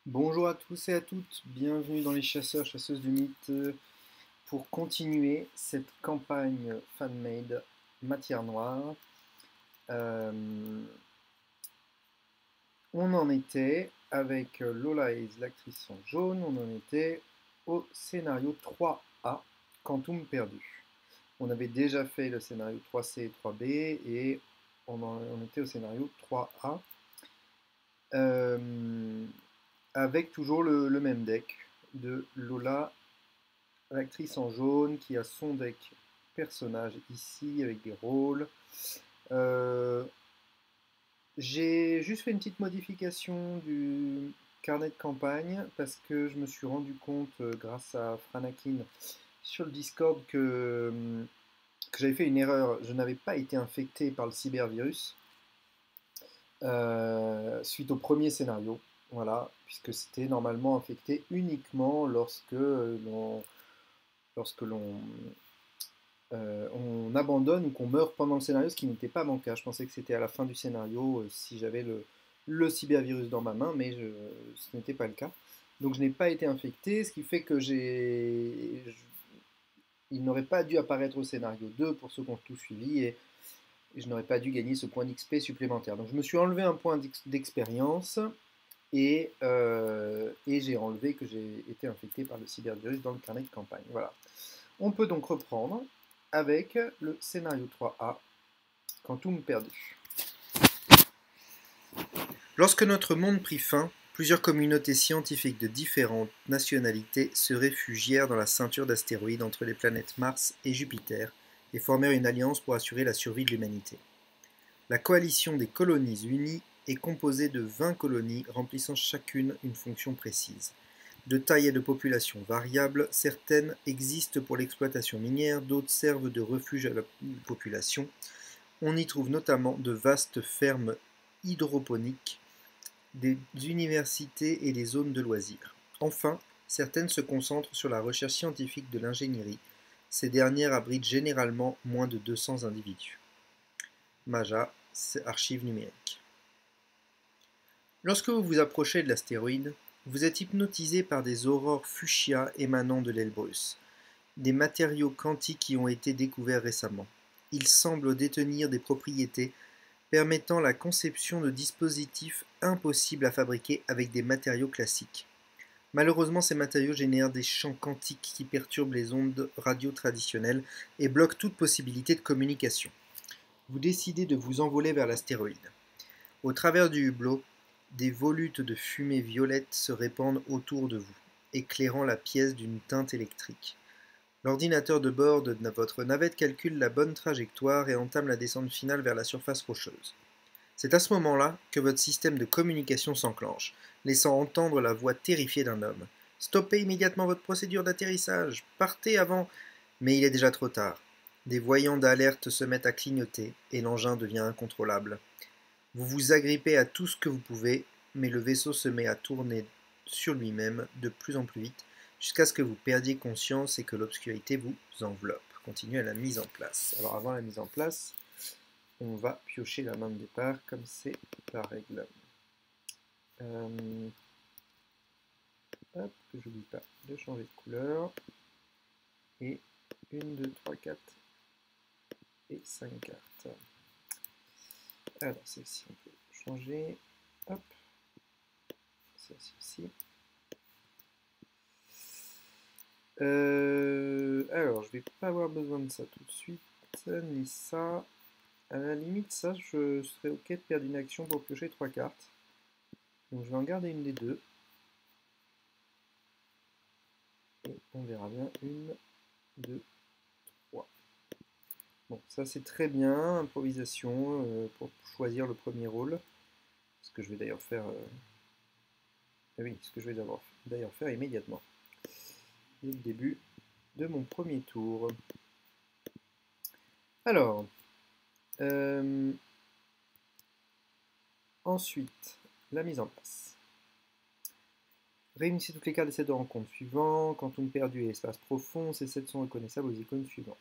Bonjour à tous et à toutes, bienvenue dans les chasseurs, chasseuses du mythe pour continuer cette campagne fan-made Matière Noire. Euh, on en était avec Lola et l'actrice en jaune, on en était au scénario 3A, Quantum perdu. On avait déjà fait le scénario 3C et 3B et on était au scénario 3A. Euh, avec toujours le même deck de Lola, l'actrice en jaune, qui a son deck personnage ici avec des rôles. Euh, j'ai juste fait une petite modification du carnet de campagne parce que je me suis rendu compte, grâce à Franakin sur le Discord, que j'avais fait une erreur. Je n'avais pas été infecté par le cybervirus suite au premier scénario. Voilà, puisque c'était normalement infecté uniquement lorsque on abandonne ou qu'on meurt pendant le scénario, ce qui n'était pas mon cas. Je pensais que c'était à la fin du scénario, si j'avais le cybervirus dans ma main, mais ce n'était pas le cas. Donc je n'ai pas été infecté, ce qui fait que il n'aurait pas dû apparaître au scénario 2 pour ceux qui ont tout suivi, et je n'aurais pas dû gagner ce point d'XP supplémentaire. Donc je me suis enlevé un point d'expérience, et j'ai enlevé que j'ai été infecté par le cybervirus dans le carnet de campagne. Voilà. On peut donc reprendre avec le scénario 3A, Quantum perdu. Lorsque notre monde prit fin, plusieurs communautés scientifiques de différentes nationalités se réfugièrent dans la ceinture d'astéroïdes entre les planètes Mars et Jupiter et formèrent une alliance pour assurer la survie de l'humanité. La coalition des colonies unies est composée de 20 colonies remplissant chacune une fonction précise. De taille et de population variables, certaines existent pour l'exploitation minière, d'autres servent de refuge à la population. On y trouve notamment de vastes fermes hydroponiques, des universités et des zones de loisirs. Enfin, certaines se concentrent sur la recherche scientifique de l'ingénierie. Ces dernières abritent généralement moins de 200 individus. Maja, archives numériques. Lorsque vous vous approchez de l'astéroïde, vous êtes hypnotisé par des aurores fuchsia émanant de l'Elbrus, des matériaux quantiques qui ont été découverts récemment. Ils semblent détenir des propriétés permettant la conception de dispositifs impossibles à fabriquer avec des matériaux classiques. Malheureusement, ces matériaux génèrent des champs quantiques qui perturbent les ondes radio traditionnelles et bloquent toute possibilité de communication. Vous décidez de vous envoler vers l'astéroïde. Au travers du hublot, des volutes de fumée violette se répandent autour de vous, éclairant la pièce d'une teinte électrique. L'ordinateur de bord de votre navette calcule la bonne trajectoire et entame la descente finale vers la surface rocheuse. C'est à ce moment-là que votre système de communication s'enclenche, laissant entendre la voix terrifiée d'un homme. Stoppez immédiatement votre procédure d'atterrissage, partez avant. Mais il est déjà trop tard. Des voyants d'alerte se mettent à clignoter et l'engin devient incontrôlable. Vous vous agrippez à tout ce que vous pouvez, mais le vaisseau se met à tourner sur lui-même de plus en plus vite, jusqu'à ce que vous perdiez conscience et que l'obscurité vous enveloppe. Continuez à la mise en place. Alors avant la mise en place, on va piocher la main de départ comme c'est la règle. Hop, que je n'oublie pas de changer de couleur. Et 1, 2, 3, 4 et 5 cartes. Alors celle-ci on peut changer. Hop, celle-ci aussi. Alors, je vais pas avoir besoin de ça tout de suite, ni ça. À la limite, ça, je serais ok de perdre une action pour piocher 3 cartes. Donc je vais en garder une des deux. Et on verra bien. 1, 2, 3. Bon, ça c'est très bien, improvisation, pour choisir le premier rôle. Ce que je vais d'ailleurs faire... oui, ce que je vais d'ailleurs faire immédiatement. Dès le début de mon premier tour. Alors, ensuite, la mise en place. Réunissez toutes les cartes des sets de rencontre suivants. Quantum perdu et espace profond, ces sets sont reconnaissables aux icônes suivantes.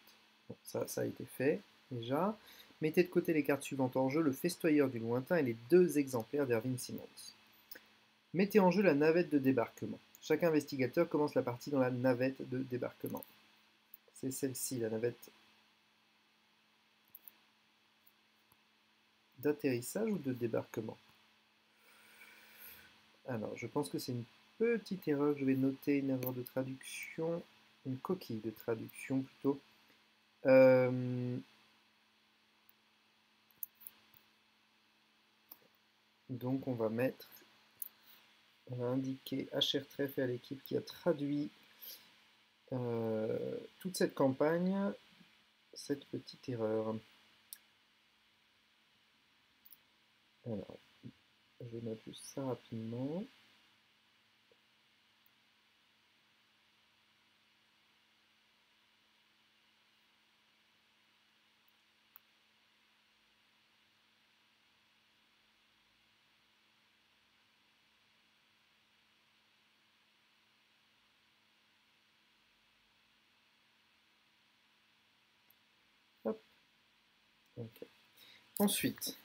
Bon, ça a été fait déjà. Mettez de côté les cartes suivantes en jeu, le festoyeur du lointain et les 2 exemplaires d'Erwin Simmons. Mettez en jeu la navette de débarquement. Chaque investigateur commence la partie dans la navette de débarquement. C'est celle-ci, la navette d'atterrissage ou de débarquement? Alors, je pense que c'est une petite erreur. Je vais noter une erreur de traduction, une coquille de traduction plutôt. Donc, on va indiquer HR à l'équipe qui a traduit toute cette campagne, cette petite erreur. Alors, je note juste ça rapidement. Hop. Okay. Ensuite,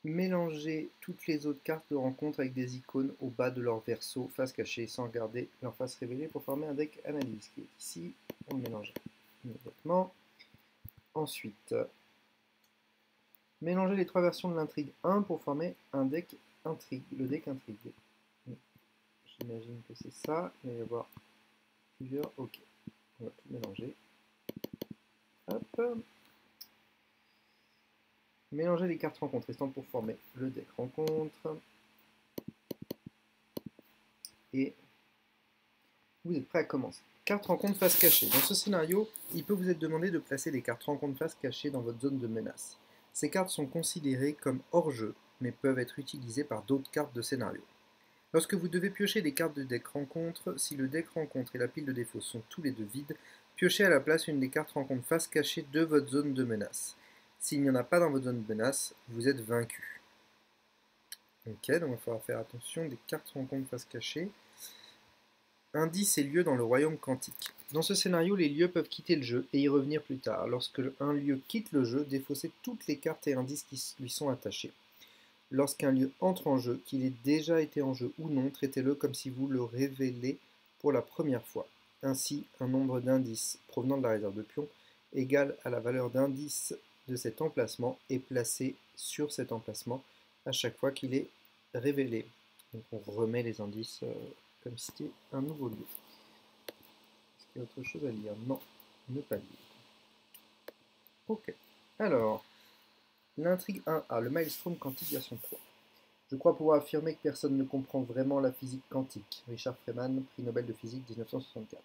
mélangez toutes les autres cartes de rencontre avec des icônes au bas de leur verso, face cachée, sans regarder leur face révélée pour former un deck analyse qui est ici. On le mélange immédiatement. Ensuite, mélangez les trois versions de l'intrigue 1 pour former un deck intrigue, le deck intrigue. J'imagine que c'est ça. Il va y avoir plusieurs. Ok. On va tout mélanger. Hop. Mélangez les cartes rencontres restantes pour former le deck rencontre. Et vous êtes prêt à commencer. Carte rencontre face cachée. Dans ce scénario, il peut vous être demandé de placer des cartes rencontre face cachée dans votre zone de menace. Ces cartes sont considérées comme hors-jeu, mais peuvent être utilisées par d'autres cartes de scénario. Lorsque vous devez piocher des cartes de deck rencontre, si le deck rencontre et la pile de défauts sont tous les deux vides, piochez à la place une des cartes rencontre face cachée de votre zone de menace. S'il n'y en a pas dans votre zone de menace, vous êtes vaincu. Ok, donc il va falloir faire attention des cartes rencontre face cachée. Indices et lieux dans le royaume quantique. Dans ce scénario, les lieux peuvent quitter le jeu et y revenir plus tard. Lorsque un lieu quitte le jeu, défaussez toutes les cartes et indices qui lui sont attachés. Lorsqu'un lieu entre en jeu, qu'il ait déjà été en jeu ou non, traitez-le comme si vous le révélez pour la première fois. Ainsi, un nombre d'indices provenant de la réserve de pions égal à la valeur d'indice de cet emplacement est placé sur cet emplacement à chaque fois qu'il est révélé. Donc on remet les indices comme si c'était un nouveau lieu. Est-ce qu'il y a autre chose à lire? Non, ne pas lire. Ok. Alors, l'intrigue 1A, le Maelstrom quantique version 3. Je crois pouvoir affirmer que personne ne comprend vraiment la physique quantique. Richard Feynman, prix Nobel de physique 1964.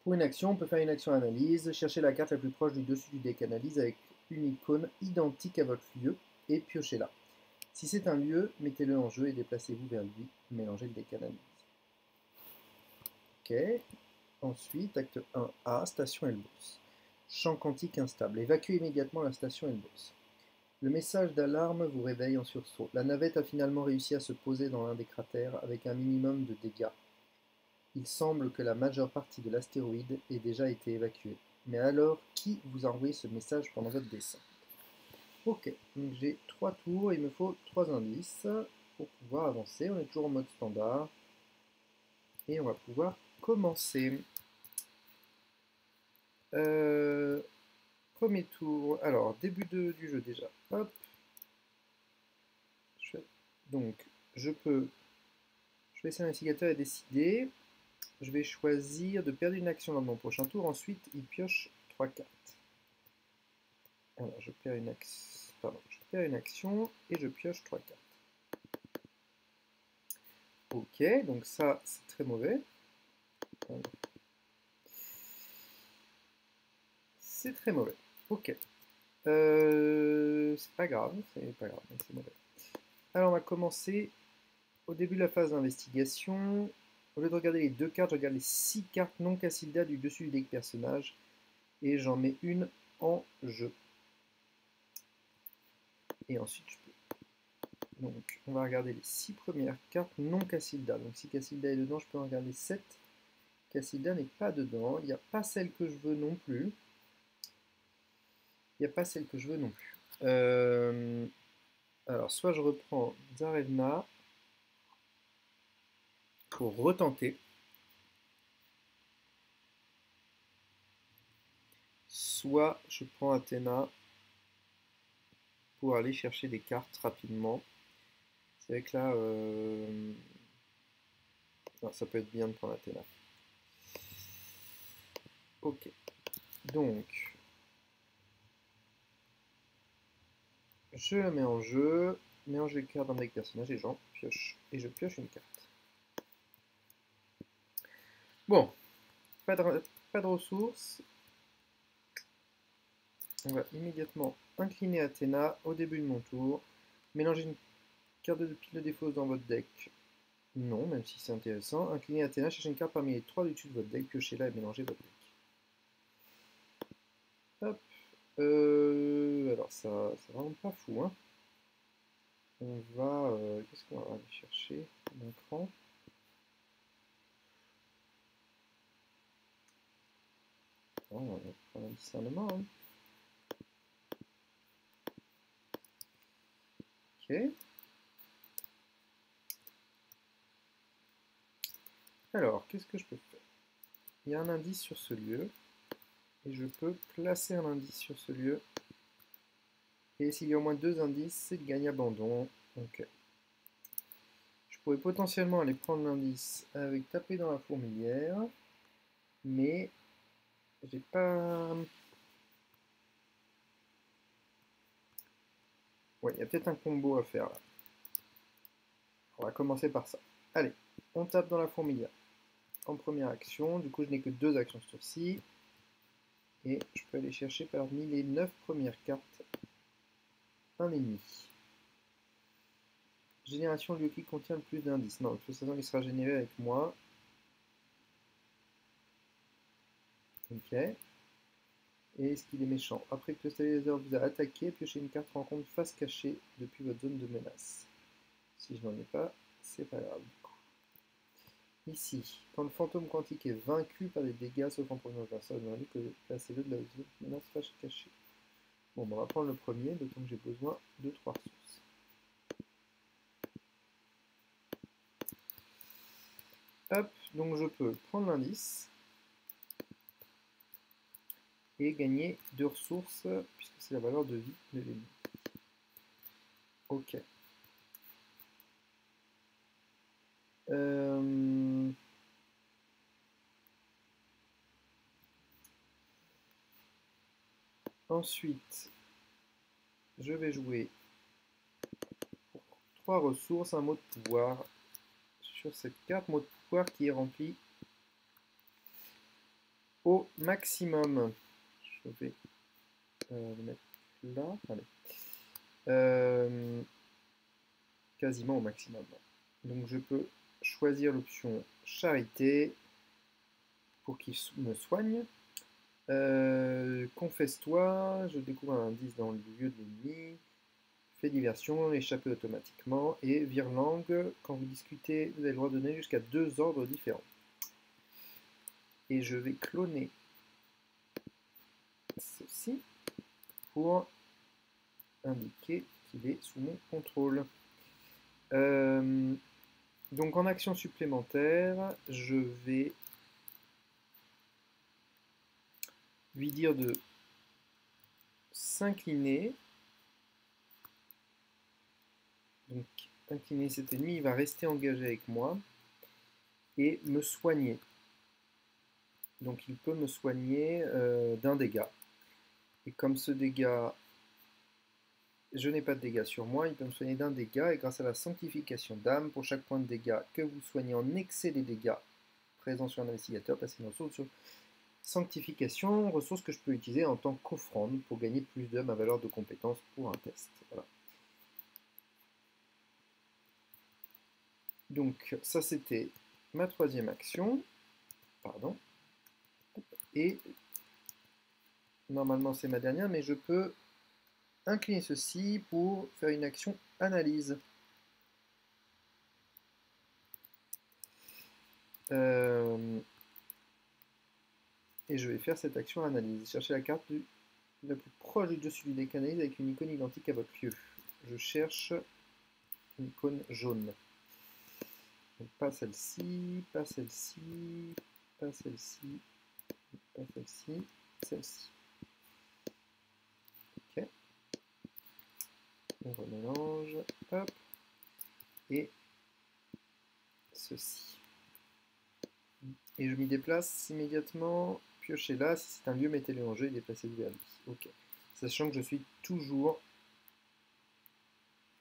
Pour une action, on peut faire une action analyse, chercher la carte la plus proche du dessus du deck analyse avec une icône identique à votre lieu et piochez-la. Si c'est un lieu, mettez-le en jeu et déplacez-vous vers lui, mélangez le deck analyse. Ok. Ensuite, acte 1A, station Elbos. Champ quantique instable. Évacuez immédiatement la station Elbos. Le message d'alarme vous réveille en sursaut. La navette a finalement réussi à se poser dans l'un des cratères avec un minimum de dégâts. Il semble que la majeure partie de l'astéroïde ait déjà été évacuée. Mais alors, qui vous a envoyé ce message pendant votre descente? Ok, donc j'ai 3 tours, il me faut 3 indices pour pouvoir avancer. On est toujours en mode standard. Et on va pouvoir commencer. Premier tour. Alors, début du jeu déjà. Hop. Donc, je peux choisir un investigateur et décider. Je vais choisir de perdre une action lors de mon prochain tour. Ensuite, il pioche 3 cartes. Alors, je perds une action et je pioche 3 cartes. Ok, donc ça, c'est très mauvais. C'est très mauvais. Ok. C'est pas grave, mais c'est mauvais. Alors, on va commencer au début de la phase d'investigation. Au lieu de regarder les 2 cartes, je regarde les 6 cartes non Cassilda du dessus du deck personnage. Et j'en mets une en jeu. Et ensuite, je peux. Donc, on va regarder les 6 premières cartes non Cassilda. Donc, si Cassilda est dedans, je peux en regarder 7. Cassilda n'est pas dedans. Il n'y a pas celle que je veux non plus. Il n'y a pas celle que je veux non plus. Alors, soit je reprends Tsarevna pour retenter. Soit je prends Athéna pour aller chercher des cartes rapidement. C'est vrai que là, non, ça peut être bien de prendre Athéna. Ok. Donc, je la mets en jeu, mélange les cartes d'un deck personnage et j'en pioche. Et je pioche une carte. Bon, pas de ressources. On va immédiatement incliner Athéna au début de mon tour. Mélanger une carte de pile de défausse dans votre deck. Non, même si c'est intéressant. Incliner Athéna, cherchez une carte parmi les 3 du dessus de votre deck, piochez-la et mélangez votre deck. Hop. Alors ça vraiment pas fou, hein. On va... qu'est-ce qu'on va aller chercher d'un cran? Oh, on va prendre un discernement, hein. Ok. Alors, qu'est-ce que je peux faire? Il y a un indice sur ce lieu. Et je peux placer un indice sur ce lieu. Et s'il y a au moins 2 indices, c'est gagne abandon. Ok. Je pourrais potentiellement aller prendre l'indice avec taper dans la fourmilière. Mais j'ai pas... Ouais, il y a peut-être un combo à faire là. On va commencer par ça. Allez, on tape dans la fourmilière. En première action, du coup je n'ai que 2 actions ce tour-ci. Et je peux aller chercher parmi les 9 premières cartes un ennemi. Génération lieu qui contient le plus d'indices. Non, de toute façon il sera généré avec moi. Ok. Et est-ce qu'il est méchant? Après que le stabilisateur vous a attaqué, piochez une carte rencontre face cachée depuis votre zone de menace. Si je n'en ai pas, c'est pas grave. Ici, quand le fantôme quantique est vaincu par des dégâts sauf en première personne, on indique que placez-le de la zone de menace face cachée. Bon, on va prendre le premier, d'autant que j'ai besoin de 3 ressources. Hop, donc je peux prendre l'indice et gagner 2 ressources puisque c'est la valeur de vie de l'ennemi. Ok. Ensuite, je vais jouer pour 3 ressources un mot de pouvoir sur cette carte, mot de pouvoir qui est rempli au maximum. Je vais le mettre là. Allez. Quasiment au maximum. Donc je peux choisir l'option charité pour qu'il me soigne. Confesse-toi, je découvre un indice dans le lieu de l'ennemi. Fais diversion, échapper automatiquement. Et vire-langue, quand vous discutez, vous avez le droit de donner jusqu'à 2 ordres différents. Et je vais cloner ceci pour indiquer qu'il est sous mon contrôle. Donc en action supplémentaire, je vais lui dire de s'incliner. Donc incliner cet ennemi, il va rester engagé avec moi et me soigner. Donc il peut me soigner d'un dégât. Et comme ce dégât, je n'ai pas de dégâts sur moi, il peut me soigner d'un dégât et grâce à la sanctification d'âme, pour chaque point de dégâts que vous soignez en excès des dégâts présents sur un investigateur, passez une ressource sur sanctification, ressource que je peux utiliser en tant qu'offrande pour gagner plus d'âme à valeur de compétence pour un test. Voilà. Donc ça c'était ma 3e action. Pardon. Et normalement c'est ma dernière, mais je peux incliner ceci pour faire une action analyse. Et je vais faire cette action analyse. Cherchez la carte la plus proche du dessus du deck analyse avec une icône identique à votre lieu. Je cherche une icône jaune. Donc pas celle-ci, pas celle-ci, pas celle-ci, pas celle-ci, celle-ci. Ok. On remélange. Hop. Et ceci. Et je m'y déplace immédiatement. Piochez là. Si c'est un lieu, mettez-le en jeu et déplacez-le vers lui. Ok. Sachant que je suis toujours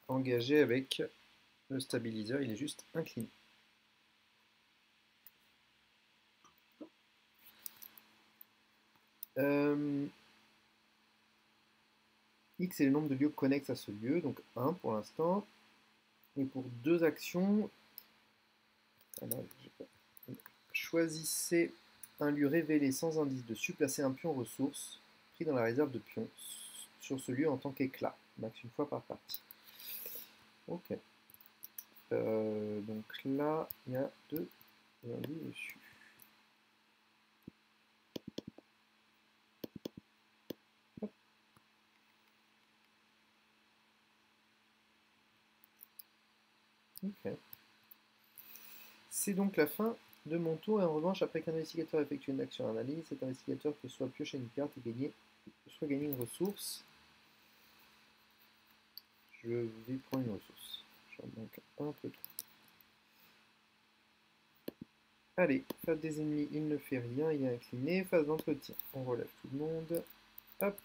engagé avec le stabiliseur, il est juste incliné. X est le nombre de lieux connexes à ce lieu, donc 1 pour l'instant. Et pour 2 actions, choisissez un lieu révélé sans indice dessus, placez un pion ressource pris dans la réserve de pions sur ce lieu en tant qu'éclat, max une fois par partie. Ok. Donc là, il y a 2 indices dessus. Ok. C'est donc la fin de mon tour, et en revanche, après qu'un investigateur effectue une action analyse, cet investigateur peut soit piocher une carte et gagner, soit gagner une ressource. Je vais prendre une ressource. J'en manque un peu trop. Allez, face des ennemis, il ne fait rien, il est incliné. Phase d'entretien, on relève tout le monde. Hop,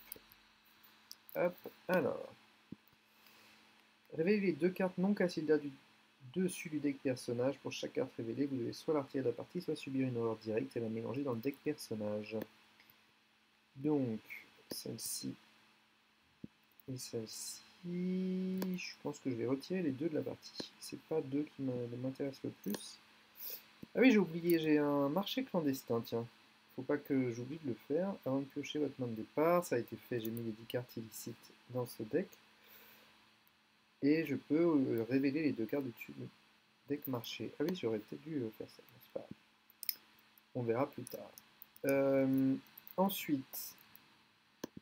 hop, alors. Révélez les 2 cartes non Cassilda du dessus du deck personnage. Pour chaque carte révélée, vous devez soit la retirer de la partie, soit subir une horreur directe et la mélanger dans le deck personnage. Donc, celle-ci et celle-ci. Je pense que je vais retirer les 2 de la partie. C'est pas 2 qui m'intéressent le plus. Ah oui, j'ai oublié, j'ai un marché clandestin, tiens. Faut pas que j'oublie de le faire. Avant de piocher votre main de départ, ça a été fait, j'ai mis les 10 cartes illicites dans ce deck. Et je peux révéler les 2 cartes au-dessus du deck marché. Ah oui, j'aurais peut-être dû faire ça, c'est pas grave. On verra plus tard. Ensuite,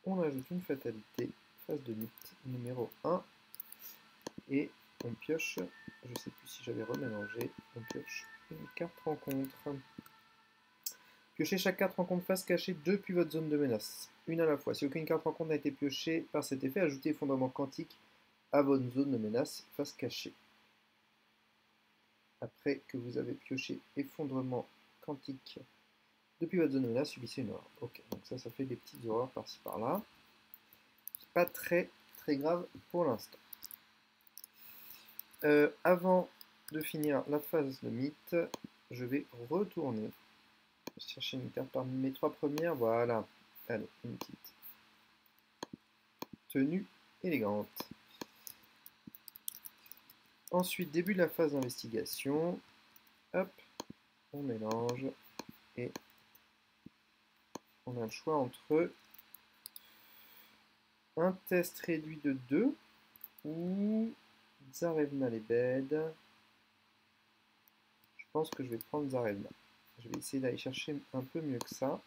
on ajoute une fatalité, phase de mythe numéro 1. Et on pioche, je sais plus si j'avais remélangé, on pioche une carte rencontre. Piochez chaque carte rencontre face cachée depuis votre zone de menace, une à la fois. Si aucune carte rencontre n'a été piochée par cet effet, ajoutez effondrement quantique à votre zone de menace face cachée. Après que vous avez pioché effondrement quantique depuis votre zone de menace, subissez une horreur. Ok, donc ça fait des petites horreurs par-ci par-là. Pas très grave pour l'instant. Avant de finir la phase de mythe, je vais retourner chercher une carte parmi mes 3 premières. Voilà. Allez, une petite tenue élégante. Ensuite, début de la phase d'investigation. Hop, on mélange et on a le choix entre un test réduit de 2 ou Tsarevna l'Ebed. Je pense que je vais prendre Tsarevna. Je vais essayer d'aller chercher un peu mieux que ça.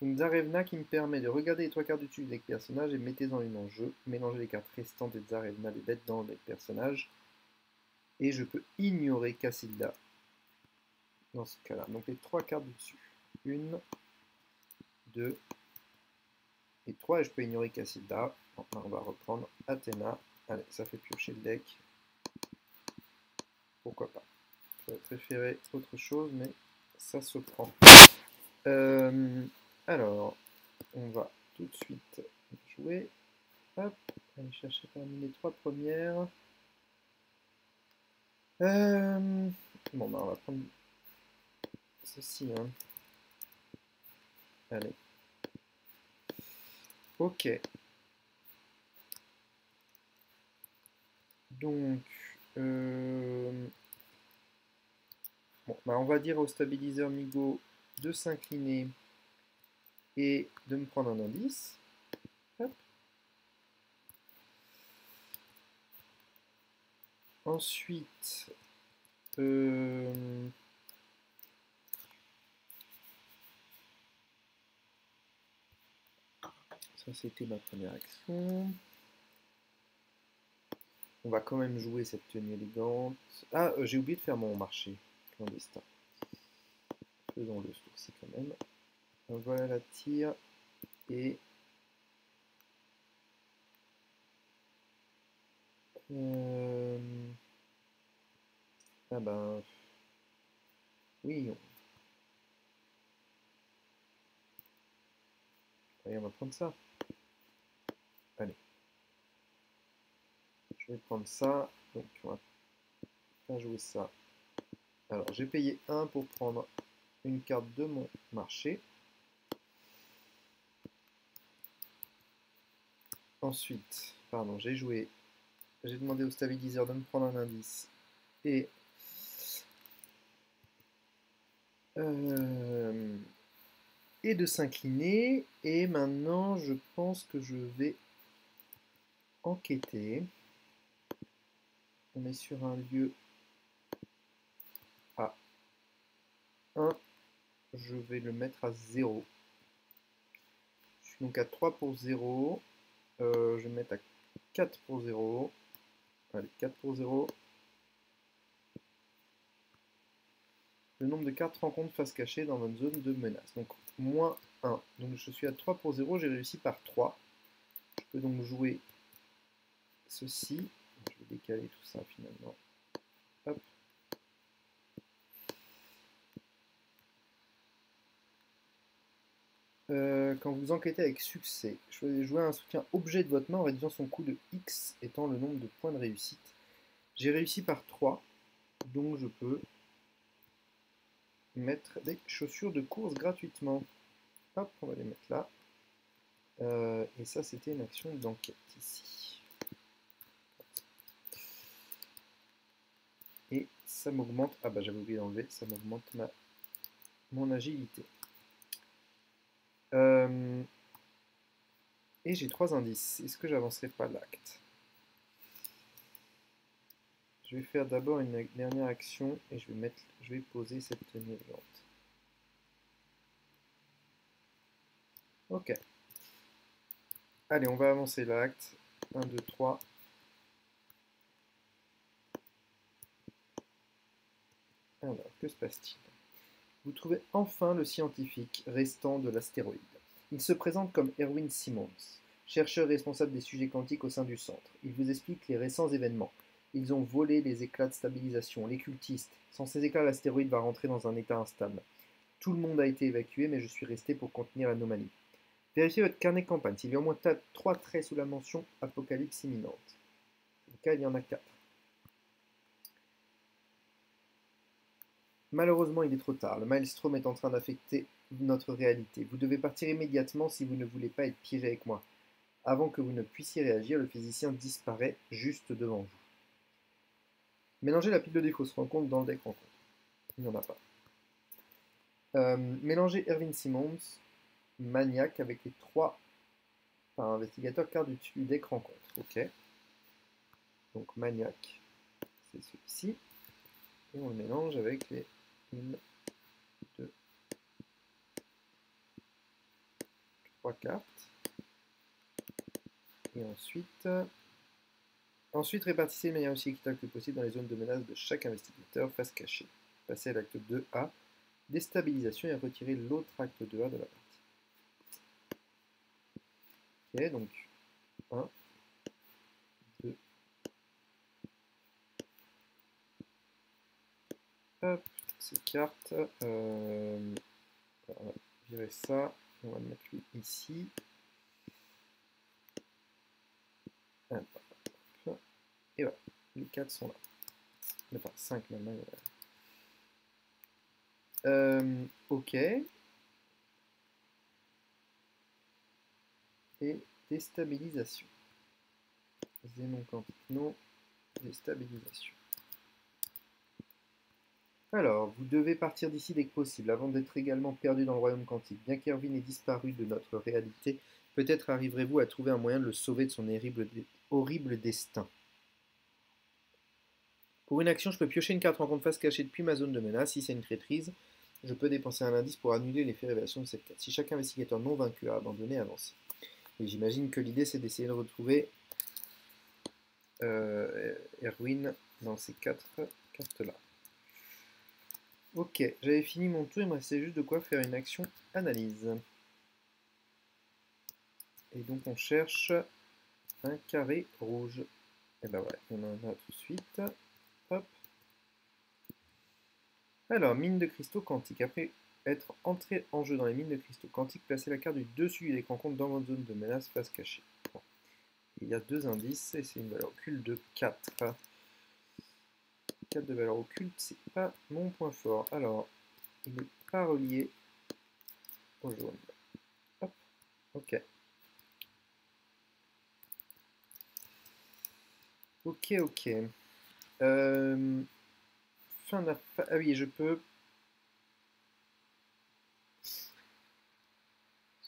Donc Tsarevna qui me permet de regarder les 3 cartes du dessus du deck personnage et mettez-en une en jeu. Mélangez les cartes restantes et Tsarevna les bêtes dans le deck personnage. Et je peux ignorer Cassilda dans ce cas-là. Donc les 3 cartes du dessus. 1, 2 et 3. Et je peux ignorer Cassilda. Enfin, on va reprendre Athéna. Allez, ça fait piocher le deck. Pourquoi pas. J'aurais préféré autre chose, mais ça se prend. Alors, on va tout de suite jouer. Hop, aller chercher parmi les 3 premières. Bon, bah on va prendre ceci. Hein. Allez. Ok. Donc, bon, bah on va dire au stabiliseur Migo de s'incliner et de me prendre un indice. Hop. Ensuite, Ça, c'était ma première action. On va quand même jouer cette tenue élégante. Ah, j'ai oublié de faire mon marché clandestin. Faisons-le ce tour-ci quand même. Voilà la tire. Et... Ah ben... Oui. Allez, on va prendre ça. Allez. Je vais prendre ça. Donc, on va pas jouer ça. Alors, j'ai payé 1 pour prendre une carte de mon marché. Ensuite, pardon, j'ai demandé au stabiliseur de me prendre un indice et de s'incliner. Et maintenant, je pense que je vais enquêter. On est sur un lieu à 1. Je vais le mettre à 0. Je suis donc à 3 pour 0. Je vais mettre à 4 pour 0. Allez, 4 pour 0. Le nombre de cartes rencontres face cachée dans votre zone de menace. Donc, moins 1. Donc, je suis à 3 pour 0. J'ai réussi par 3. Je peux donc jouer ceci. Je vais décaler tout ça finalement. Hop. Quand vous enquêtez avec succès, choisissez jouer un soutien objet de votre main en réduisant son coût de X étant le nombre de points de réussite. J'ai réussi par 3, donc je peux mettre des chaussures de course gratuitement. Hop, on va les mettre là. Et ça, c'était une action d'enquête ici. Et ça m'augmente. Ah bah j'avais oublié d'enlever, ça m'augmente mon agilité. Et j'ai 3 indices. Est-ce que j'avancerai pas l'acte? Je vais faire d'abord une dernière action et je vais poser cette tenue élégante. Ok. Allez, on va avancer l'acte. 1, 2, 3. Alors, que se passe-t-il? Vous trouvez enfin le scientifique restant de l'astéroïde. Il se présente comme Erwin Simmons, chercheur responsable des sujets quantiques au sein du centre. Il vous explique les récents événements. Ils ont volé les éclats de stabilisation, les cultistes. Sans ces éclats, l'astéroïde va rentrer dans un état instable. Tout le monde a été évacué, mais je suis resté pour contenir l'anomalie. Vérifiez votre carnet de campagne. S'il y a au moins 3 traits sous la mention apocalypse imminente. Dans le cas, il y en a 4. Malheureusement, il est trop tard. Le maelstrom est en train d'affecter notre réalité. Vous devez partir immédiatement si vous ne voulez pas être piégé avec moi. Avant que vous ne puissiez réagir, le physicien disparaît juste devant vous. Mélangez la pile de défauts se rencontre dans le deck rencontre. Il n'y en a pas. Mélangez Erwin Simmons, maniaque, avec les 3 investigateurs cartes du deck rencontre. Ok. Donc maniaque, c'est celui-ci. Et on le mélange avec les 1, 2, 3 cartes. Et ensuite répartissez de manière aussi équitable que possible dans les zones de menace de chaque investigateur face cachée. Passez à l'acte 2A, déstabilisation, et retirez l'autre acte 2A de la partie. Ok, donc 1, 2, hop, ces cartes. On va virer ça, on va mettre lui ici. Hop, hop, et voilà, les 4 sont là. Enfin, 5 maintenant. Ok. Et déstabilisation. Zénon quantique, non. Déstabilisation. Alors, vous devez partir d'ici dès que possible, avant d'être également perdu dans le royaume quantique. Bien qu'Erwin ait disparu de notre réalité, peut-être arriverez-vous à trouver un moyen de le sauver de son horrible destin. Pour une action, je peux piocher une carte rencontre face cachée depuis ma zone de menace. Si c'est une traîtrise, je peux dépenser un indice pour annuler l'effet révélation de cette carte. Si chaque investigateur non vaincu a abandonné, avancez. Et j'imagine que l'idée c'est d'essayer de retrouver Erwin dans ces 4 cartes-là. Ok, j'avais fini mon tour, il me restait juste de quoi faire une action analyse. Et donc on cherche un carré rouge. Et ben voilà, on en a tout de suite. Hop. Alors, mine de cristaux quantiques. Après être entré en jeu dans les mines de cristaux quantiques, placez la carte du dessus du écran compte dans votre zone de menace face cachée. Bon. Il y a 2 indices et c'est une valeur occulte de 4. 4 de valeur occulte, c'est pas mon point fort. Alors, il n'est pas relié au jaune. Hop, ok. Ok, ok. Fin de la ah oui, je peux. Est-ce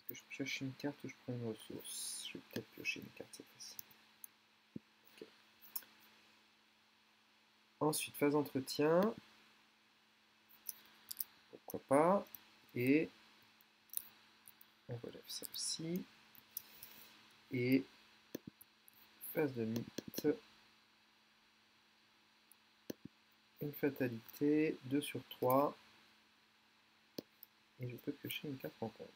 que je pioche une carte ou je prends une ressource? Je vais peut-être piocher une carte cette fois-ci. Okay. Ensuite, phase d'entretien. Pourquoi pas. Et on relève ça aussi. Et phase de mythe. Une fatalité. 2 sur 3. Et je peux piocher une carte rencontre.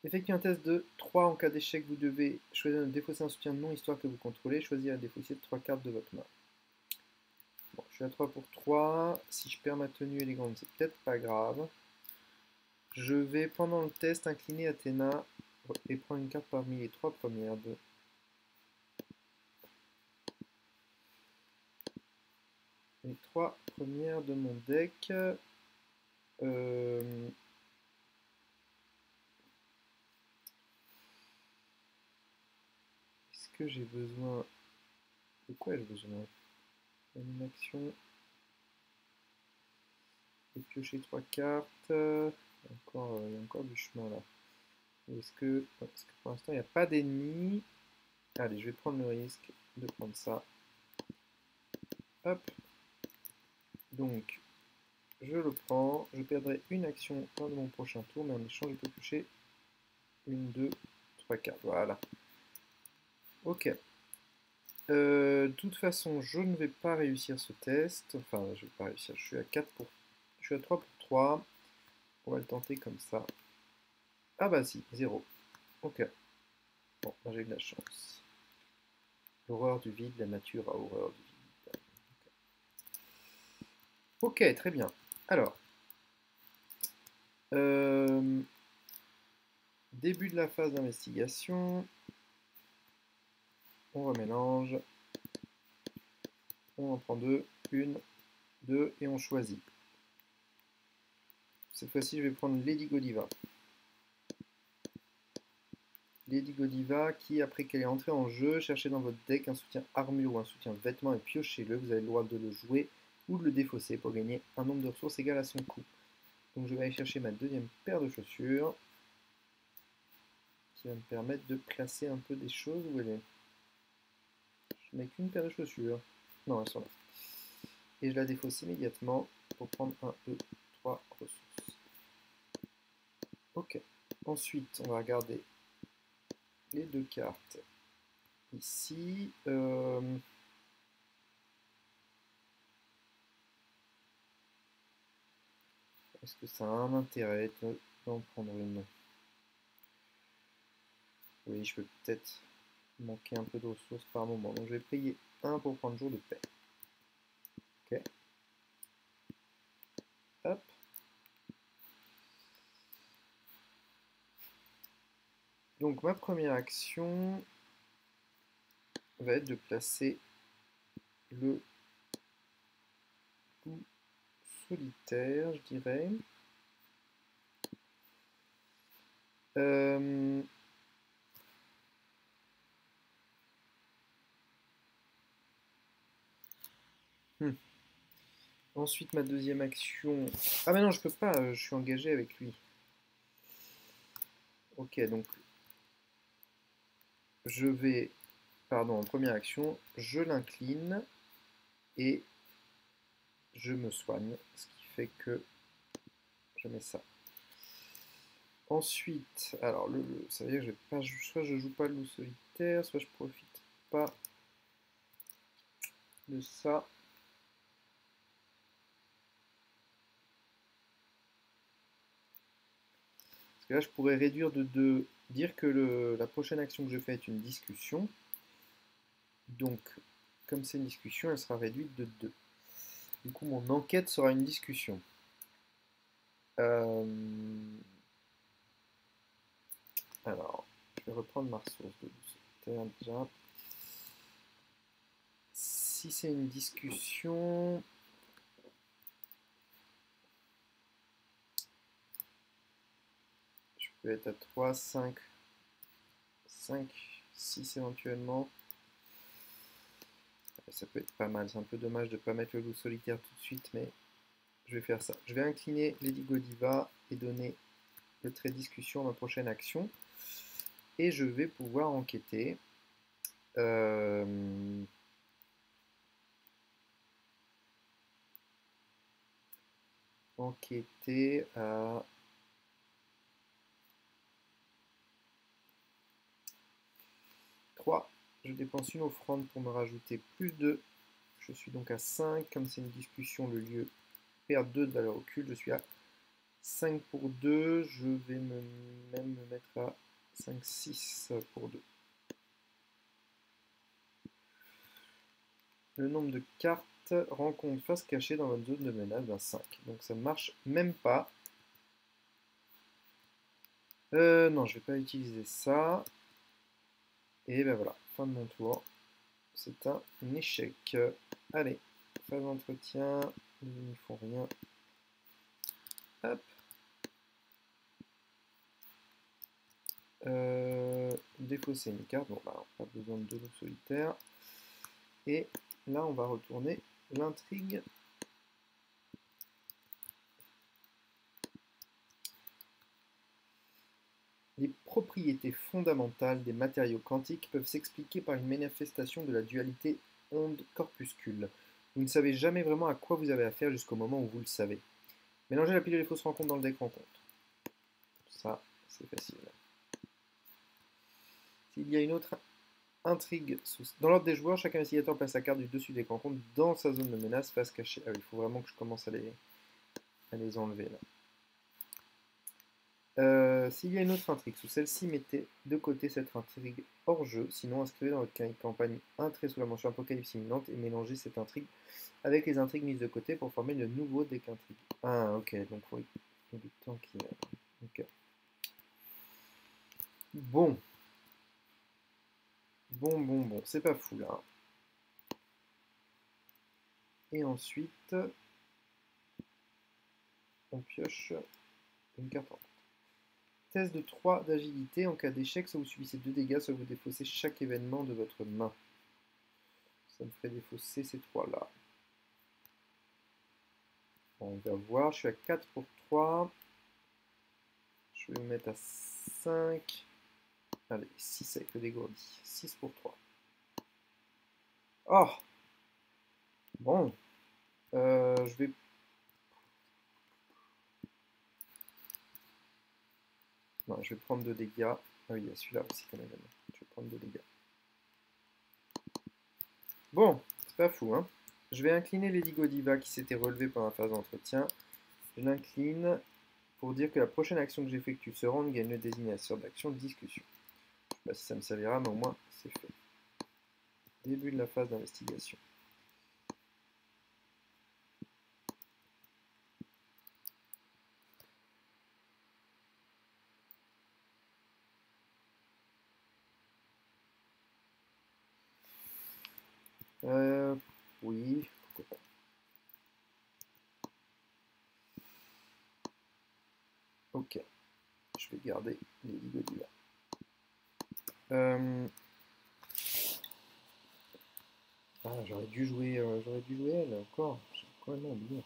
Effectuez un test de 3 en cas d'échec. Vous devez choisir de défausser un soutien non histoire que vous contrôlez. Choisir à défausser 3 cartes de votre main. Bon, je suis à 3 pour 3. Si je perds ma tenue élégante, c'est peut-être pas grave. Je vais, pendant le test, incliner Athéna et prendre une carte parmi les 3 premières de... Les 3 premières de mon deck. Est-ce que j'ai besoin... De quoi ai-je besoin? Une action... Et piocher 3 cartes. Il y a encore du chemin là. Est-ce que pour l'instant il n'y a pas d'ennemis? Allez, je vais prendre le risque de prendre ça. Hop. Donc, je le prends. Je perdrai une action lors de mon prochain tour, mais en échange, je peux piocher une, 2, 3 cartes. Voilà. Ok. De toute façon, je ne vais pas réussir ce test. Enfin, je vais pas réussir. Je suis à 4 pour... Je suis à 3 pour 3. On va le tenter comme ça. Ah bah si, 0. Ok. Bon, j'ai eu de la chance. L'horreur du vide, la nature a horreur du vide. Ok, très bien. Alors, début de la phase d'investigation. On remélange. On en prend 2. 1, 2, et on choisit. Cette fois-ci, je vais prendre Lady Godiva. Lady Godiva, qui, après qu'elle est entrée en jeu, cherchez dans votre deck un soutien armure ou un soutien vêtements et piochez-le. Vous avez le droit de le jouer ou de le défausser pour gagner un nombre de ressources égal à son coût. Donc je vais aller chercher ma deuxième paire de chaussures, qui va me permettre de classer un peu des choses. Où elle est? Je n'ai qu'une paire de chaussures. Non, elles sont là. Et je la défausse immédiatement pour prendre 1, 2, 3 ressources. Ok. Ensuite, on va regarder les 2 cartes ici. Est-ce que ça a un intérêt d'en prendre une? Oui, je peux peut-être manquer un peu de ressources par moment. Donc je vais payer 1 pour prendre jour de paix. Ok. Hop. Donc ma première action va être de placer le loup solitaire, je dirais. Ensuite, ma deuxième action... Ah mais non, je peux pas, je suis engagé avec lui. Ok, donc je vais... Pardon, en première action, je l'incline et je me soigne, ce qui fait que je mets ça. Ensuite, alors ça veut dire que je vais pas, soit je joue pas le loup solitaire, soit je profite pas de ça. Parce que là, je pourrais réduire de 2, dire que la prochaine action que je fais est une discussion. Donc, comme c'est une discussion, elle sera réduite de 2. Du coup, mon enquête sera une discussion. Alors, je vais reprendre ma ressource de solitaire déjà. Si c'est une discussion, je peux être à 3, 5, 5, 6 éventuellement. Ça peut être pas mal, c'est un peu dommage de ne pas mettre le loup solitaire tout de suite, mais je vais faire ça. Je vais incliner Lady Godiva et donner le trait discussion à ma prochaine action. Et je vais pouvoir enquêter. Enquêter à 3. Je dépense une offrande pour me rajouter plus 2. Je suis donc à 5. Comme c'est une discussion, le lieu perd 2 de valeur occulte. Je suis à 5 pour 2. Je vais même me mettre à 5, 6 pour 2. Le nombre de cartes rencontre face cachée dans votre zone de menace, 5. Donc ça ne marche même pas. Non, je vais pas utiliser ça. Et ben voilà, fin de mon tour. C'est un échec. Allez, phase d'entretien. Ils n'y font rien. Hop. Défausser une carte. Bon, bah, pas besoin de 2 loups solitaires. Et là, on va retourner l'intrigue. Les propriétés fondamentales des matériaux quantiques peuvent s'expliquer par une manifestation de la dualité onde-corpuscule. Vous ne savez jamais vraiment à quoi vous avez affaire jusqu'au moment où vous le savez. Mélangez la pile et les fausses rencontres dans le deck rencontre. Ça, c'est facile. S'il y a une autre intrigue dans l'ordre des joueurs, chaque investigateur place sa carte du dessus des rencontres dans sa zone de menace face cachée. Ah oui, il faut vraiment que je commence à les enlever là. S'il y a une autre intrigue sous celle-ci, mettez de côté cette intrigue hors jeu, sinon inscrivez dans votre campagne un trait sous la mention Apocalypse imminente et mélangez cette intrigue avec les intrigues mises de côté pour former le nouveau deck intrigue. Ah ok, donc il faut du temps qui... Ok. Bon. Bon, c'est pas fou là. Et ensuite, on pioche une carte en test de 3 d'agilité. En cas d'échec, soit vous subissez 2 dégâts, soit vous défaussez chaque événement de votre main. Ça me ferait défausser ces 3 là. On va voir, je suis à 4 pour 3. Je vais me mettre à 5. Allez, 6 avec le dégourdi. 6 pour 3. Oh! Bon. Je vais... Non, je vais prendre 2 dégâts. Ah oui, il y a celui-là aussi quand même. Je vais prendre 2 dégâts. Bon, c'est pas fou, hein. Je vais incliner Lady Godiva qui s'était relevée pendant la phase d'entretien. Je l'incline pour dire que la prochaine action que j'effectue se rend gagne le désignateur d'action de discussion. Je sais pas si ça me servira, mais au moins c'est fait. Début de la phase d'investigation. Oui, pourquoi pas. Ok, je vais garder Lady Godiva. Ah, j'aurais dû jouer elle encore. J'ai complètement oublié.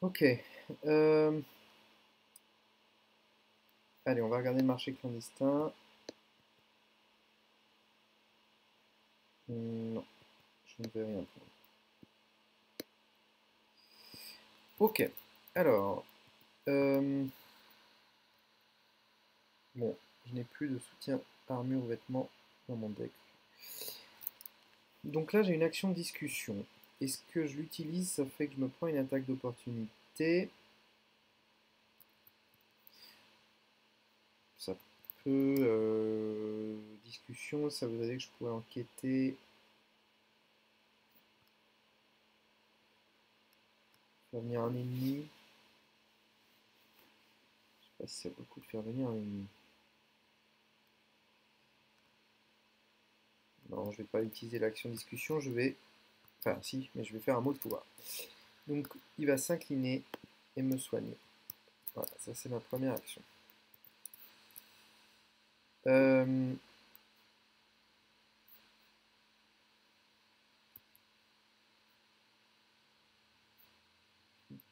Ok. Allez, on va regarder le marché clandestin. Non, je ne vais rien prendre. Ok. Alors, Bon, je n'ai plus de soutien armure ou vêtements dans mon deck. Donc là, j'ai une action discussion. Est-ce que je l'utilise? Ça fait que je me prends une attaque d'opportunité. Ça peut... discussion, ça voudrait dire que je pourrais enquêter. Faire venir un ennemi. Je sais pas si ça vaut le coup de faire venir un ennemi. Non, je vais pas utiliser l'action discussion, je vais... Enfin, si, mais je vais faire un mot de pouvoir. Donc, il va s'incliner et me soigner. Voilà, ça c'est ma première action.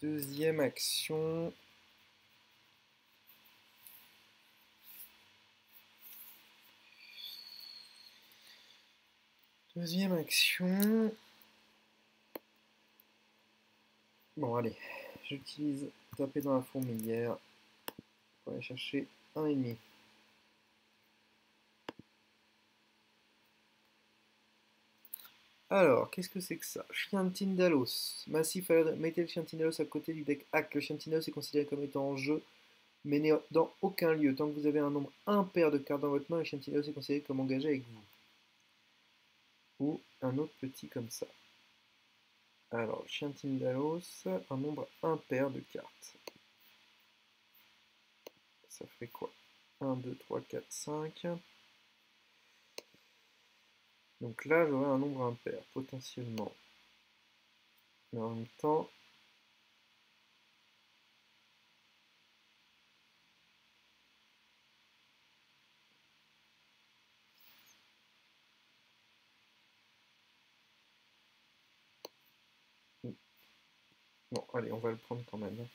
Deuxième action. Deuxième action. Bon, allez. J'utilise taper dans la fourmilière pour aller chercher un ennemi. Alors, qu'est-ce que c'est que ça? Chien de Tyndalos. Massif, mettez le chien de Tyndalos à côté du deck hack. Le chien de Tyndalos est considéré comme étant en jeu, mais n'est dans aucun lieu. Tant que vous avez un nombre impair de cartes dans votre main, le chien de Tyndalos est considéré comme engagé avec vous. Ou un autre petit comme ça. Alors, le chien de Tyndalos, un nombre impair de cartes. Ça fait quoi? 1, 2, 3, 4, 5. Donc là, j'aurai un nombre impair, potentiellement. Mais en même temps... Bon, allez, on va le prendre quand même. Il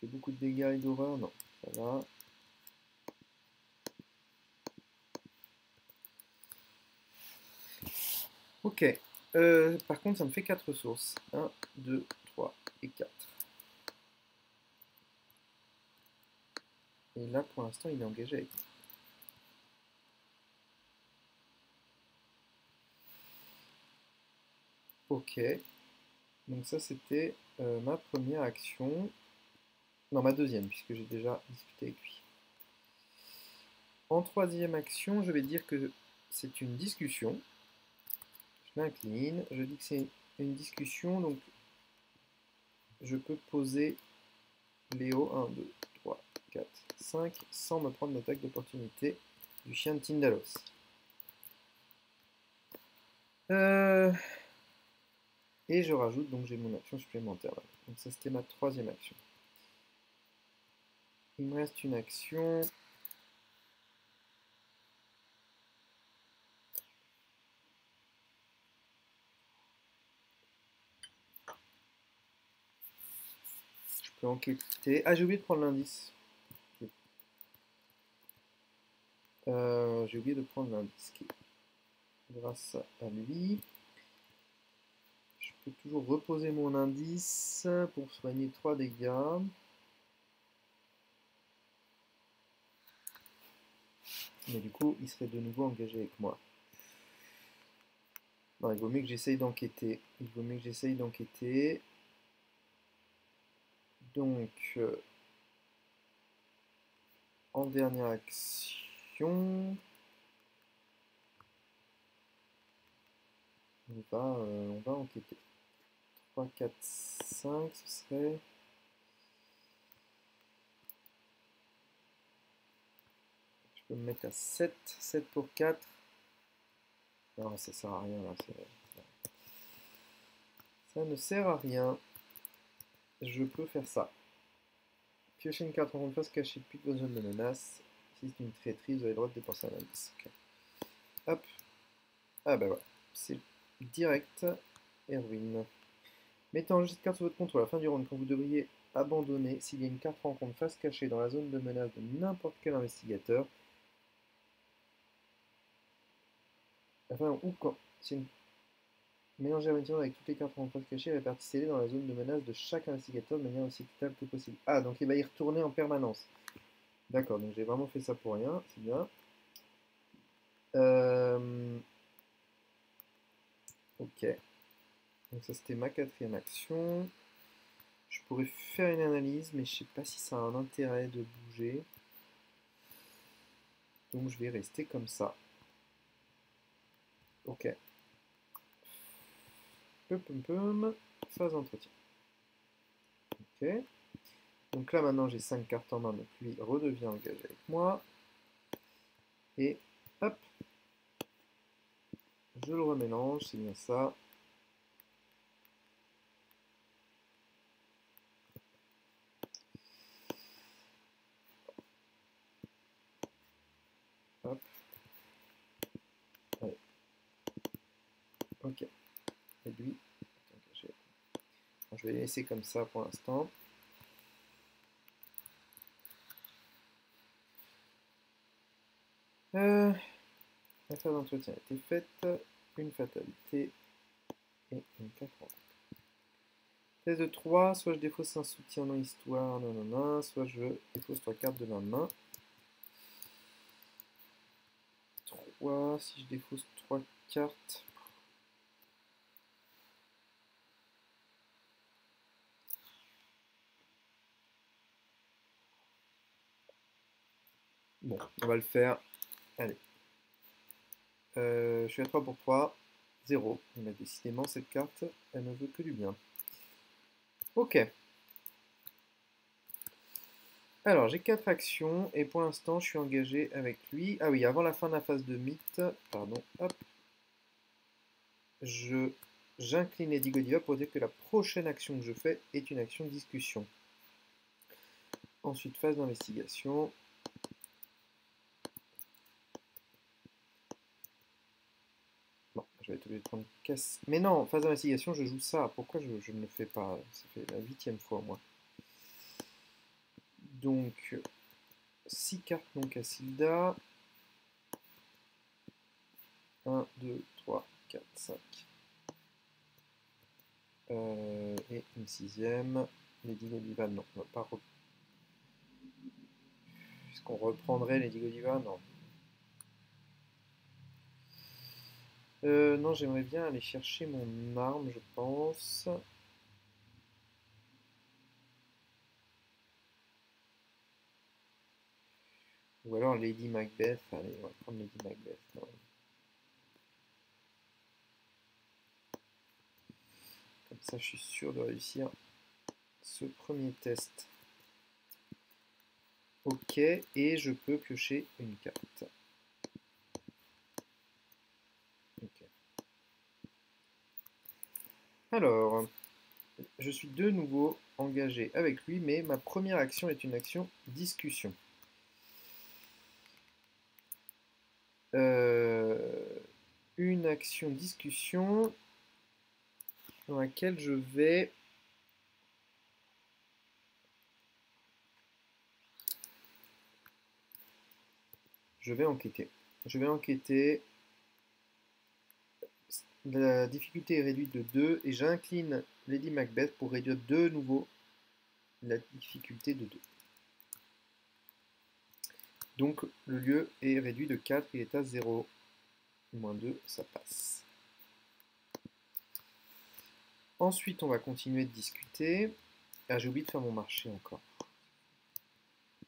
fait beaucoup de dégâts et d'horreur? Non, ça va. Ok. Par contre, ça me fait 4 ressources. 1, 2, 3 et 4. Et là, pour l'instant, il est engagé avec moi. Ok. Donc ça, c'était ma première action. Non, ma deuxième, puisque j'ai déjà discuté avec lui. En troisième action, je vais dire que c'est une discussion. Je m'incline. Je dis que c'est une discussion, donc je peux poser Léo 1, 2, 3, 4, 5 sans me prendre l'attaque d'opportunité du chien de Tyndalos. Et je rajoute, donc j'ai mon action supplémentaire là. Donc ça c'était ma troisième action. Il me reste une action. Je peux enquêter. Ah, j'ai oublié de prendre l'indice. J'ai oublié de prendre l'indice. Grâce à lui, je peux toujours reposer mon indice pour soigner 3 dégâts. Mais du coup, il serait de nouveau engagé avec moi. Non, il vaut mieux que j'essaye d'enquêter. Il vaut mieux que j'essaye d'enquêter. Donc, en dernière action, on va enquêter. 3, 4, 5, ce serait... Je peux me mettre à 7, 7 pour 4. Non, ça sert à rien là. Ça ne sert à rien. Je peux faire ça. Piocher une carte en rencontre face cachée depuis votre zone de menace. Si c'est une traîtrise, vous avez le droit de dépenser un indice. Okay. Hop. Ah bah voilà. C'est direct. Erwin. Mettez en jeu cette carte sur votre contrôle à la fin du round quand vous devriez abandonner s'il y a une carte rencontre face cachée dans la zone de menace de n'importe quel investigateur. Enfin, ou quand. Mélangez la motivation avec toutes les cartes en face cachées et répartissez-les dans la zone de menace de chaque investigateur de manière aussi équitable que possible. Ah, donc il va y retourner en permanence. D'accord, donc j'ai vraiment fait ça pour rien, c'est bien. Ok. Donc ça c'était ma quatrième action. Je pourrais faire une analyse, mais je sais pas si ça a un intérêt de bouger. Donc je vais rester comme ça. Ok. Phase d'entretien. Ok. Donc là maintenant j'ai 5 cartes en main, donc lui redevient engagé avec moi. Et hop. Je le remélange, c'est bien ça. Hop. Allez. Ok. Et lui est engagé. Bon, je vais les laisser comme ça pour l'instant. La phase d'entretien a été faite. Une fatalité et une 4 en Test de 3, soit je défausse un soutien dans l'histoire, nanana, soit je défausse 3 cartes de la main. 3, si je défausse 3 cartes. Bon, on va le faire. Allez. Je suis à 3 pour 3. 0. Mais décidément, cette carte, elle ne veut que du bien. Ok. Alors, j'ai 4 actions, et pour l'instant, je suis engagé avec lui. Ah oui, avant la fin de la phase de mythe, pardon, hop, j'incline Lady Godiva pour dire que la prochaine action que je fais est une action de discussion. Ensuite, phase d'investigation. Bon, je vais être obligé de prendre casse. Mais non, phase d'investigation, je joue ça. Pourquoi je ne le fais pas? Ça fait la 8e fois, moi. Donc, 6 cartes non Cassilda. 1, 2, 3, 4, 5. Et une 6e. Lady Godiva, non, on va pas reprendre. Est-ce qu'on reprendrait Lady Godiva? Non. Non, j'aimerais bien aller chercher mon arme, je pense. Ou alors Lady Macbeth. Allez, on va prendre Lady Macbeth. Non. Comme ça, je suis sûr de réussir ce premier test. Ok, et je peux piocher une carte. Ok. Alors, je suis de nouveau engagé avec lui, mais ma première action est une action discussion. Une action discussion dans laquelle je vais enquêter. Je vais enquêter. La difficulté est réduite de 2 et j'incline Lady Macbeth pour réduire de nouveau la difficulté de 2. Donc le lieu est réduit de 4, il est à 0. Moins 2, ça passe. Ensuite, on va continuer de discuter. Ah, j'ai oublié de faire mon marché encore.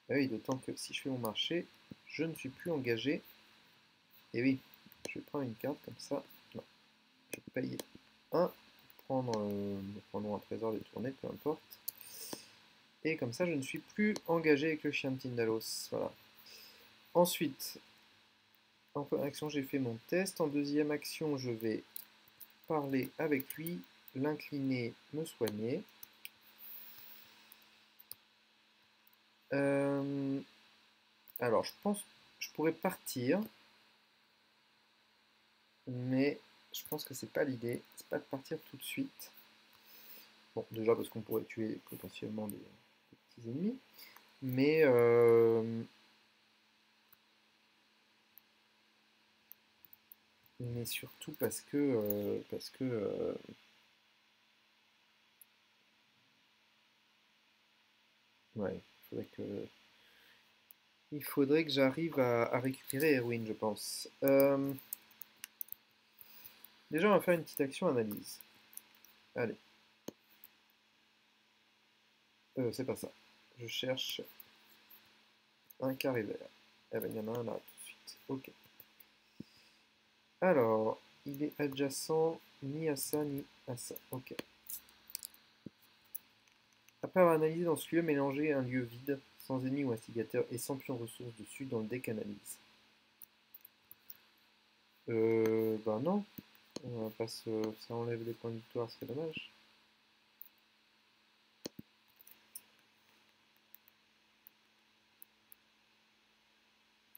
Ah oui, d'autant que si je fais mon marché, je ne suis plus engagé. Et oui, je vais prendre une carte comme ça. Non, je paye 1 pour prendre un trésor détourné, peu importe. Et comme ça, je ne suis plus engagé avec le chien de Tyndalos. Voilà. Ensuite, en première action, j'ai fait mon test. En deuxième action, je vais parler avec lui, l'incliner, me soigner. Alors, je pense que je pourrais partir, mais je pense que c'est pas l'idée. C'est pas de partir tout de suite. Bon, déjà parce qu'on pourrait tuer potentiellement des petits ennemis, mais Mais surtout parce que... ouais, il faudrait que j'arrive à récupérer Erwin, je pense. Déjà, on va faire une petite action analyse. Allez. C'est pas ça. Je cherche un carré vert. Eh ben, il y en a un là tout de suite. Ok. Alors, il est adjacent ni à ça ni à ça. Ok. Après avoir analysé dans ce lieu, mélangez un lieu vide, sans ennemi ou instigateur, et sans pion ressources dessus dans le deck analyse. Bah non. On va pas se... Ça enlève les points de victoire, c'est dommage.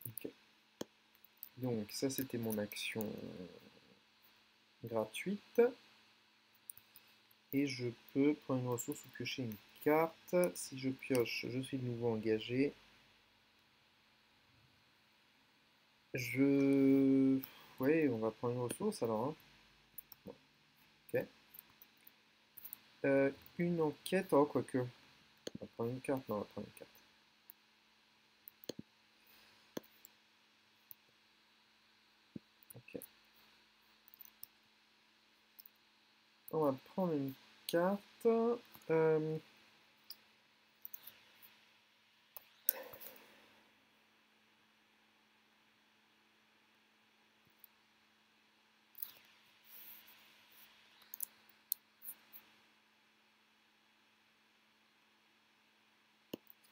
Ok. Donc ça c'était mon action gratuite. Et je peux prendre une ressource ou piocher une carte. Si je pioche, je suis de nouveau engagé. Ouais, on va prendre une ressource alors. Hein. Bon, ok. Une enquête, oh quoique. On va prendre une carte, non, on va prendre une carte. Ok. On va prendre une carte.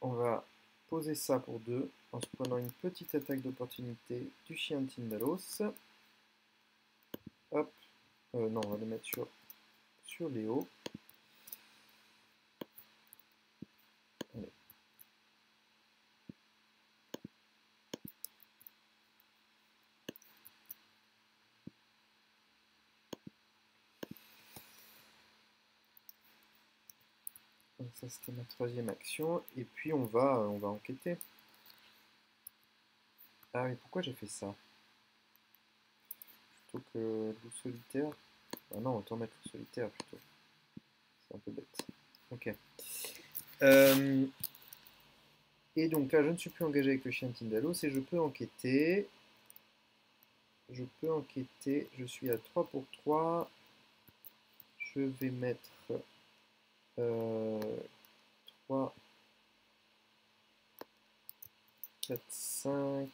On va poser ça pour 2 en se prenant une petite attaque d'opportunité du chien Tindalos. Hop. Non, on va le mettre sur Léo. Allez. Donc ça c'était ma troisième action. Et puis on va enquêter. Ah mais pourquoi j'ai fait ça? Plutôt que loup solitaire. Ah non, autant mettre loup solitaire plutôt. C'est un peu bête. Ok. Et donc là, je ne suis plus engagé avec le chien Tindalos et je peux enquêter. Je peux enquêter. Je suis à 3 pour 3. Je vais mettre 3, 4, 5,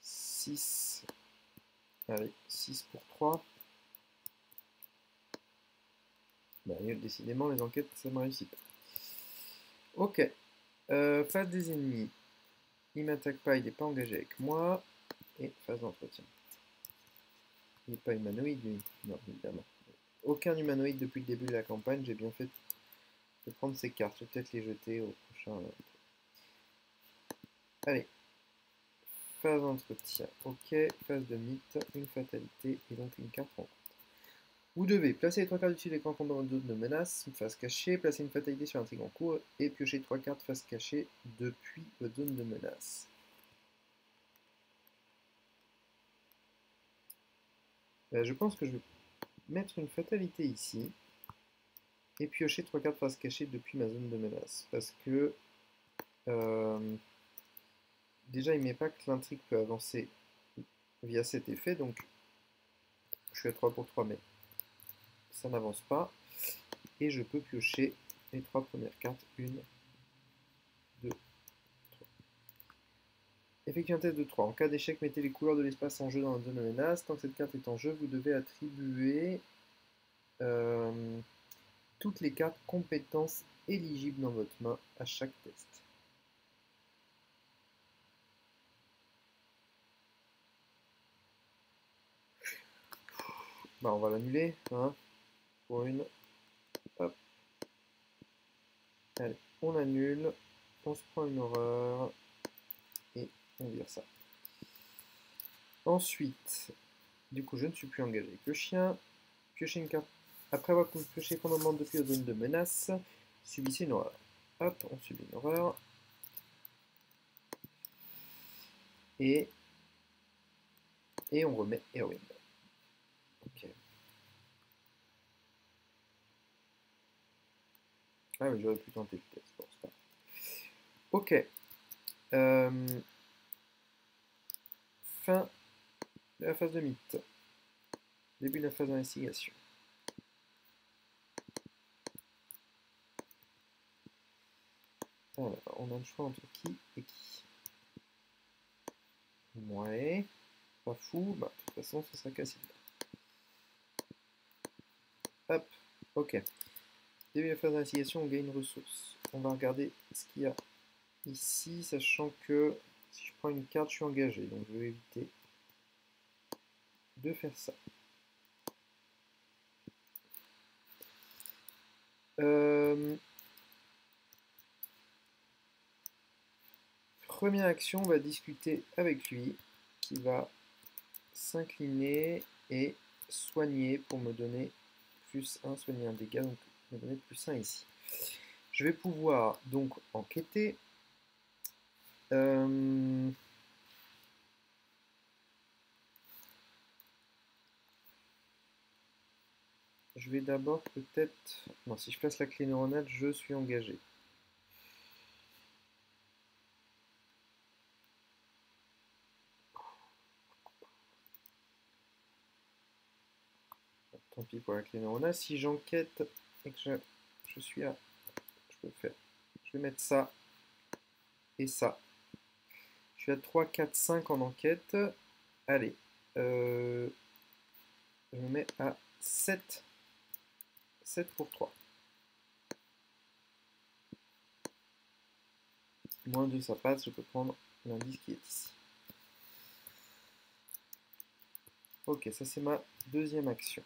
6. Allez, 6 pour 3. Bah, décidément, les enquêtes, ça ne me réussit pas. Ok. Phase des ennemis. Il m'attaque pas, il n'est pas engagé avec moi. Et phase d'entretien. Il n'est pas humanoïde, lui. Non, évidemment. Aucun humanoïde depuis le début de la campagne. J'ai bien fait de prendre ces cartes. Je vais peut-être les jeter au prochain. Allez. Phase d'entretien. Ok. Phase de mythe. Une fatalité. Et donc une carte rencontre. Vous devez placer les 3 cartes dessus des camps dans votre zone de menace, une phase cachée, placer une fatalité sur un intrigue en cours et piocher 3 cartes face cachée depuis votre zone de menace. Je pense que je vais mettre une fatalité ici et piocher 3 cartes face cachée depuis ma zone de menace. Parce que déjà il ne met pas que l'intrigue peut avancer via cet effet, donc je suis à 3 pour 3 mais ça n'avance pas. Et je peux piocher les 3 premières cartes, 1, 2, effectuez un test de 3. En cas d'échec, mettez les couleurs de l'espace en jeu dans la zone de menace. Tant que cette carte est en jeu, vous devez attribuer toutes les cartes compétences éligibles dans votre main à chaque test. Bah, on va l'annuler, hein, pour une. Hop. Allez, on annule, on se prend une horreur, et on vire ça. Ensuite, du coup, je ne suis plus engagé avec le chien. Piochez une carte. Après avoir pioché fondamentalement depuis la zone de menace, subissez une horreur. Hop, on subit une horreur. Et Et on remet Erwin. Ok. Ah oui, j'aurais pu tenter le test. Bon, c'est pas grave. Ok. Fin de la phase de mythe. Début de la phase d'investigation. Alors, on a le choix entre qui et qui. Ouais. Pas fou. Bah, de toute façon, ce sera Cassidy. Hop. Ok. Début de la phase d'investigation, on gagne une ressource. On va regarder ce qu'il y a ici, sachant que si je prends une carte, je suis engagé. Donc je vais éviter de faire ça. Première action, on va discuter avec lui, qui va s'incliner et soigner pour me donner plus 1, soigner un dégât, donc me donner plus 1 ici. Je vais pouvoir donc enquêter. Je vais d'abord peut-être... Non, si je place la clé neuronale, je suis engagé. Tant pis pour la clé neuronale. Si j'enquête et que je suis à... Je peux faire... Je vais mettre ça et ça. Je suis à 3, 4, 5 en enquête. Allez. Je me mets à 7. 7 pour 3. Moins 2, ça passe. Je peux prendre l'indice qui est ici. Ok, ça c'est ma deuxième action.